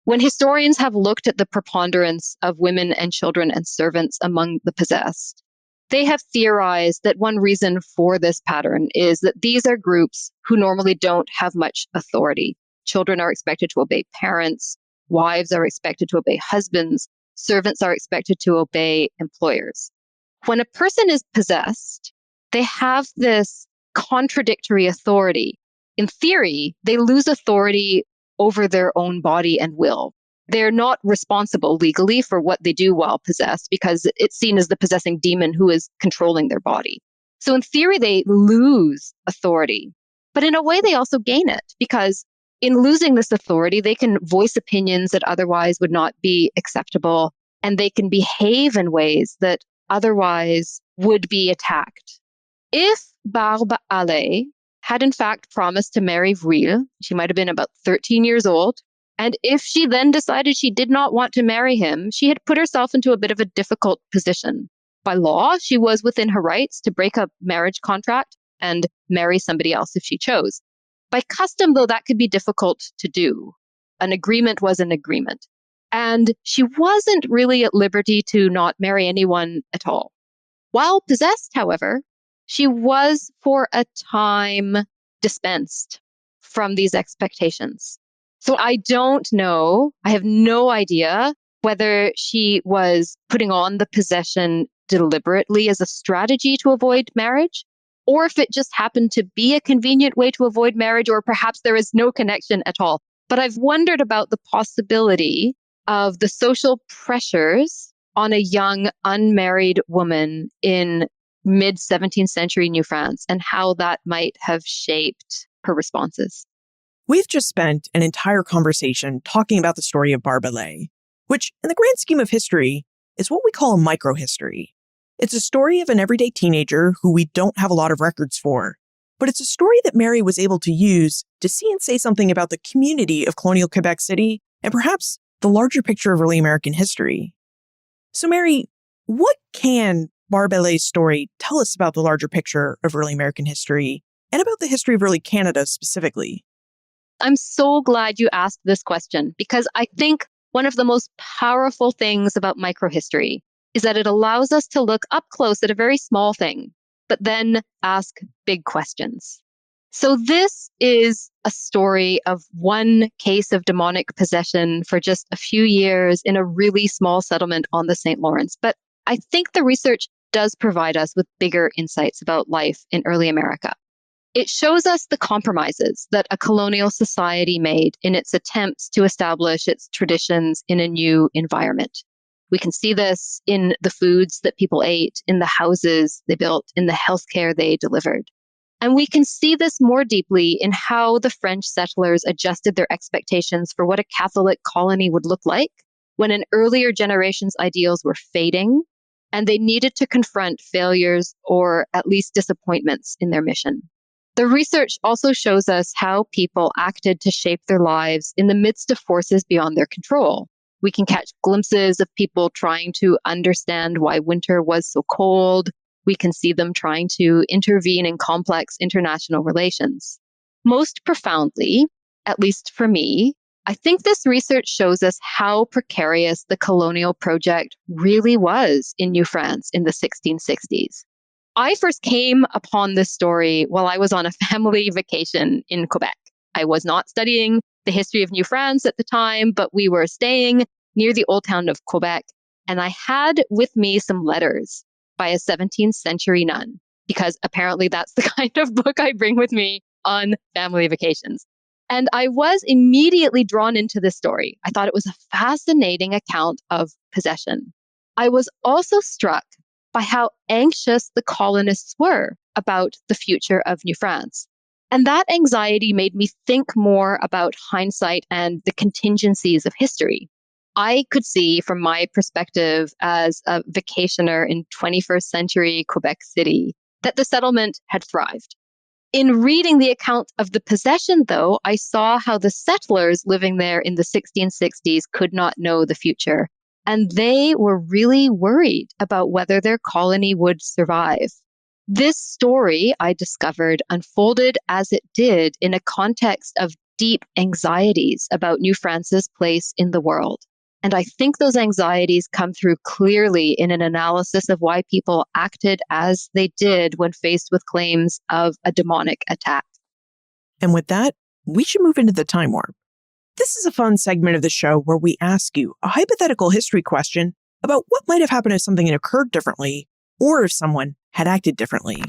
When historians have looked at the preponderance of women and children and servants among the possessed, they have theorized that one reason for this pattern is that these are groups who normally don't have much authority. Children are expected to obey parents, wives are expected to obey husbands, servants are expected to obey employers. When a person is possessed, they have this contradictory authority. In theory, they lose authority over their own body and will. They're not responsible legally for what they do while possessed because it's seen as the possessing demon who is controlling their body. So in theory, they lose authority. But in a way, they also gain it because in losing this authority, they can voice opinions that otherwise would not be acceptable, and they can behave in ways that otherwise would be attacked. If Barbe Hallay had in fact promised to marry Vril, she might have been about 13 years old, and if she then decided she did not want to marry him, she had put herself into a bit of a difficult position. By law, she was within her rights to break a marriage contract and marry somebody else if she chose. By custom, though, that could be difficult to do. An agreement was an agreement. And she wasn't really at liberty to not marry anyone at all. While possessed, however, she was for a time dispensed from these expectations. So I don't know, I have no idea whether she was putting on the possession deliberately as a strategy to avoid marriage, or if it just happened to be a convenient way to avoid marriage, or perhaps there is no connection at all. But I've wondered about the possibility of the social pressures on a young unmarried woman in mid-17th century New France and how that might have shaped her responses. We've just spent an entire conversation talking about the story of Barbe Hallay, which, in the grand scheme of history, is what we call a microhistory. It's a story of an everyday teenager who we don't have a lot of records for, but it's a story that Mairi was able to use to see and say something about the community of colonial Quebec City and perhaps the larger picture of early American history. So Mairi, what can Barbe Hallay's story tell us about the larger picture of early American history and about the history of early Canada specifically? I'm so glad you asked this question because I think one of the most powerful things about microhistory is that it allows us to look up close at a very small thing, but then ask big questions. So this is a story of one case of demonic possession for just a few years in a really small settlement on the St. Lawrence. But I think the research does provide us with bigger insights about life in early America. It shows us the compromises that a colonial society made in its attempts to establish its traditions in a new environment. We can see this in the foods that people ate, in the houses they built, in the healthcare they delivered. And we can see this more deeply in how the French settlers adjusted their expectations for what a Catholic colony would look like when an earlier generation's ideals were fading and they needed to confront failures or at least disappointments in their mission. The research also shows us how people acted to shape their lives in the midst of forces beyond their control. We can catch glimpses of people trying to understand why winter was so cold. We can see them trying to intervene in complex international relations. Most profoundly, at least for me, I think this research shows us how precarious the colonial project really was in New France in the 1660s. I first came upon this story while I was on a family vacation in Quebec. I was not studying the history of New France at the time, but we were staying near the old town of Quebec, and I had with me some letters by a 17th century nun, because apparently that's the kind of book I bring with me on family vacations. And I was immediately drawn into this story. I thought it was a fascinating account of possession. I was also struck by how anxious the colonists were about the future of New France. And that anxiety made me think more about hindsight and the contingencies of history. I could see from my perspective as a vacationer in 21st century Quebec City that the settlement had thrived. In reading the account of the possession, though, I saw how the settlers living there in the 1660s could not know the future. And they were really worried about whether their colony would survive. This story, I discovered, unfolded as it did in a context of deep anxieties about New France's place in the world. And I think those anxieties come through clearly in an analysis of why people acted as they did when faced with claims of a demonic attack. And with that, we should move into the time warp. This is a fun segment of the show where we ask you a hypothetical history question about what might have happened if something had occurred differently or if someone had acted differently.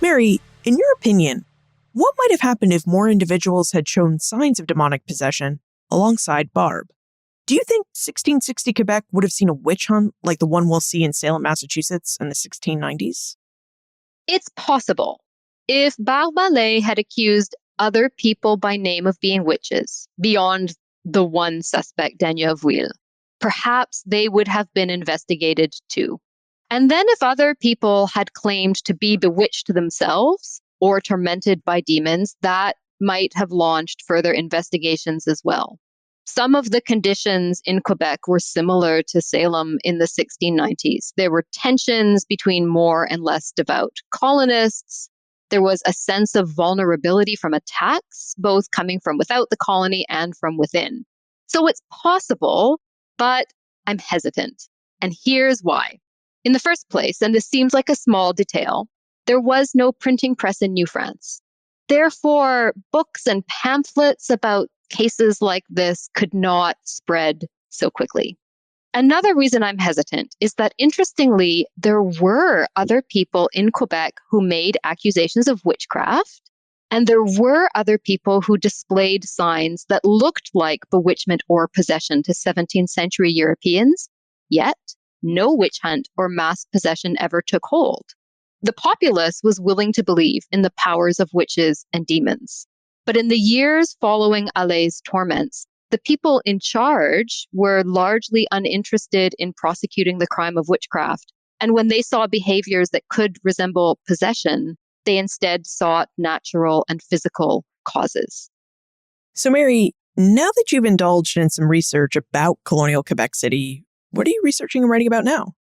Mairi, in your opinion, what might have happened if more individuals had shown signs of demonic possession alongside Barbe? Do you think 1660 Quebec would have seen a witch hunt like the one we'll see in Salem, Massachusetts in the 1690s? It's possible. If Barbe Hallay had accused other people by name of being witches, beyond the one suspect, Geneviéve, perhaps they would have been investigated too. And then if other people had claimed to be bewitched themselves or tormented by demons, that might have launched further investigations as well. Some of the conditions in Quebec were similar to Salem in the 1690s. There were tensions between more and less devout colonists. There was a sense of vulnerability from attacks, both coming from without the colony and from within. So it's possible, but I'm hesitant. And here's why. In the first place, and this seems like a small detail, there was no printing press in New France. Therefore, books and pamphlets about cases like this could not spread so quickly. Another reason I'm hesitant is that, interestingly, there were other people in Quebec who made accusations of witchcraft, and there were other people who displayed signs that looked like bewitchment or possession to 17th century Europeans, yet no witch hunt or mass possession ever took hold. The populace was willing to believe in the powers of witches and demons. But in the years following Hallay's torments, the people in charge were largely uninterested in prosecuting the crime of witchcraft. And when they saw behaviors that could resemble possession, they instead sought natural and physical causes. So, Mairi, now that you've indulged in some research about colonial Quebec City, what are you researching and writing about now?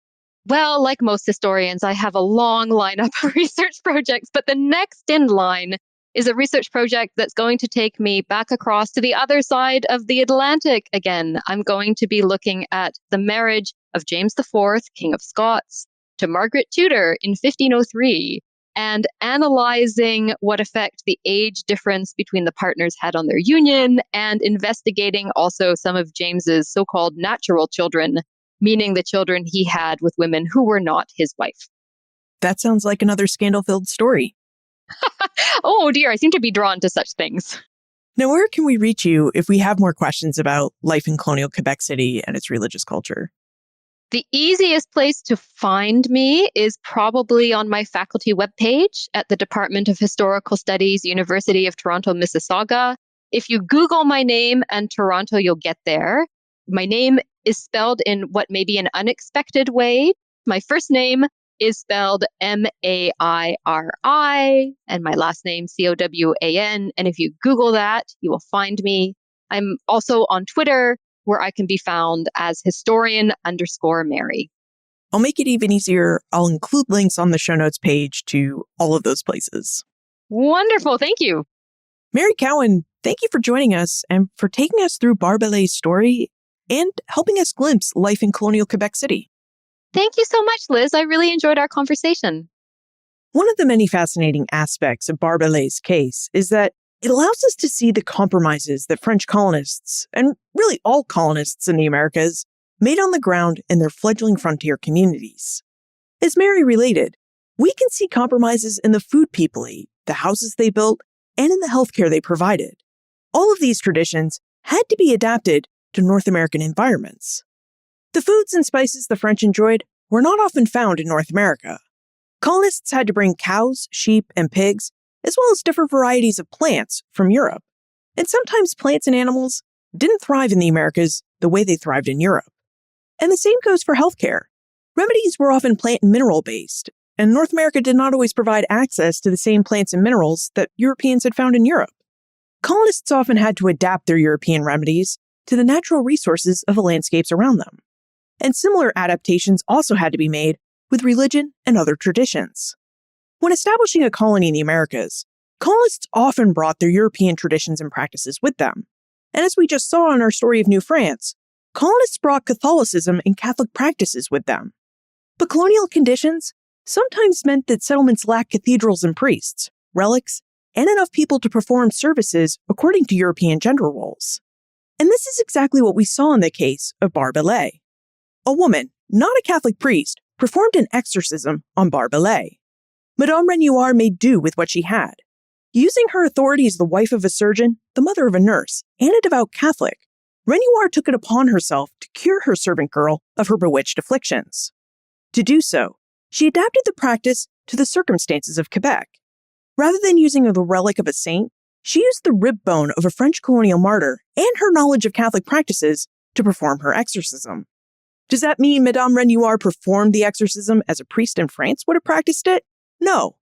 Well, like most historians, I have a long lineup of research projects, but the next in line is a research project that's going to take me back across to the other side of the Atlantic again. I'm going to be looking at the marriage of James IV, King of Scots, to Margaret Tudor in 1503, and analyzing what effect the age difference between the partners had on their union, and investigating also some of James's so-called natural children, meaning the children he had with women who were not his wife. That sounds like another scandal-filled story. Oh dear, I seem to be drawn to such things. Now, where can we reach you if we have more questions about life in colonial Quebec City and its religious culture? The easiest place to find me is probably on my faculty webpage at the Department of Historical Studies, University of Toronto, Mississauga. If you Google my name and Toronto, you'll get there. My name is spelled in what may be an unexpected way. My first name is spelled Mairi, and my last name Cowan. And if you Google that, you will find me. I'm also on Twitter, where I can be found as historian_Mairi. I'll make it even easier. I'll include links on the show notes page to all of those places. Wonderful. Thank you. Mairi Cowan, thank you for joining us and for taking us through Barbe Hallay's story and helping us glimpse life in colonial Quebec City. Thank you so much, Liz. I really enjoyed our conversation. One of the many fascinating aspects of Barbe Hallay's case is that it allows us to see the compromises that French colonists, and really all colonists in the Americas, made on the ground in their fledgling frontier communities. As Mairi related, we can see compromises in the food people ate, the houses they built, and in the healthcare they provided. All of these traditions had to be adapted to North American environments. The foods and spices the French enjoyed were not often found in North America. Colonists had to bring cows, sheep, and pigs, as well as different varieties of plants from Europe. And sometimes plants and animals didn't thrive in the Americas the way they thrived in Europe. And the same goes for healthcare. Remedies were often plant and mineral-based, and North America did not always provide access to the same plants and minerals that Europeans had found in Europe. Colonists often had to adapt their European remedies to the natural resources of the landscapes around them. And similar adaptations also had to be made with religion and other traditions. When establishing a colony in the Americas, colonists often brought their European traditions and practices with them. And as we just saw in our story of New France, colonists brought Catholicism and Catholic practices with them. But colonial conditions sometimes meant that settlements lacked cathedrals and priests, relics, and enough people to perform services according to European gender roles. And this is exactly what we saw in the case of Barbe Hallay. A woman, not a Catholic priest, performed an exorcism on Barbe Hallay. Madame Renoir made do with what she had. Using her authority as the wife of a surgeon, the mother of a nurse, and a devout Catholic, Renoir took it upon herself to cure her servant girl of her bewitched afflictions. To do so, she adapted the practice to the circumstances of Quebec. Rather than using the relic of a saint, she used the rib bone of a French colonial martyr and her knowledge of Catholic practices to perform her exorcism. Does that mean Madame Renoir performed the exorcism as a priest in France would have practiced it? No.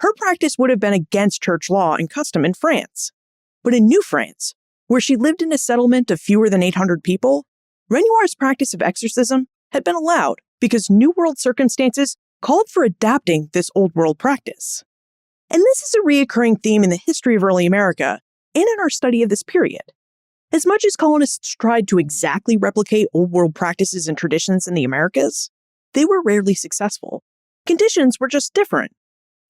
Her practice would have been against church law and custom in France. But in New France, where she lived in a settlement of fewer than 800 people, Renoir's practice of exorcism had been allowed because New World circumstances called for adapting this Old World practice. And this is a reoccurring theme in the history of early America and in our study of this period. As much as colonists tried to exactly replicate Old World practices and traditions in the Americas, they were rarely successful. Conditions were just different.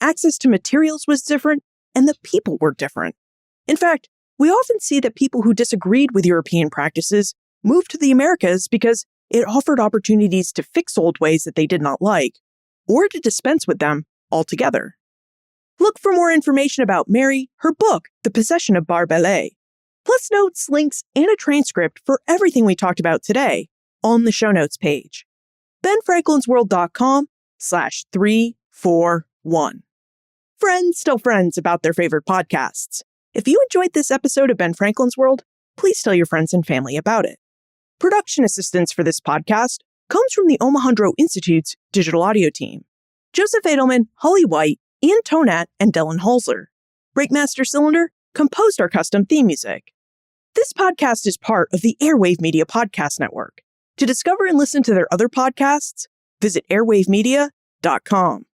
Access to materials was different, and the people were different. In fact, we often see that people who disagreed with European practices moved to the Americas because It offered opportunities to fix old ways that they did not like, or to dispense with them altogether. Look for more information about Mairi, her book, The Possession of Barbe Hallay, plus notes, links, and a transcript for everything we talked about today on the show notes page. benfranklinsworld.com/341. Friends tell friends about their favorite podcasts. If you enjoyed this episode of Ben Franklin's World, please tell your friends and family about it. Production assistance for this podcast comes from the Omohundro Institute's digital audio team. Joseph Edelman, Holly White, Ian Tonat, and Dylan Holzer. Breakmaster Cylinder composed our custom theme music. This podcast is part of the Airwave Media Podcast Network. To discover and listen to their other podcasts, visit airwavemedia.com.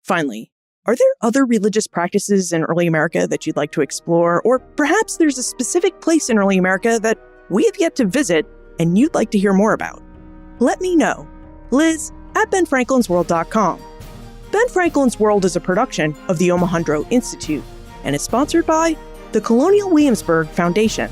Finally, are there other religious practices in early America that you'd like to explore? Or perhaps there's a specific place in early America that we have yet to visit and you'd like to hear more about? Let me know. Liz at benfranklinsworld.com. Ben Franklin's World is a production of the Omohundro Institute and is sponsored by the Colonial Williamsburg Foundation.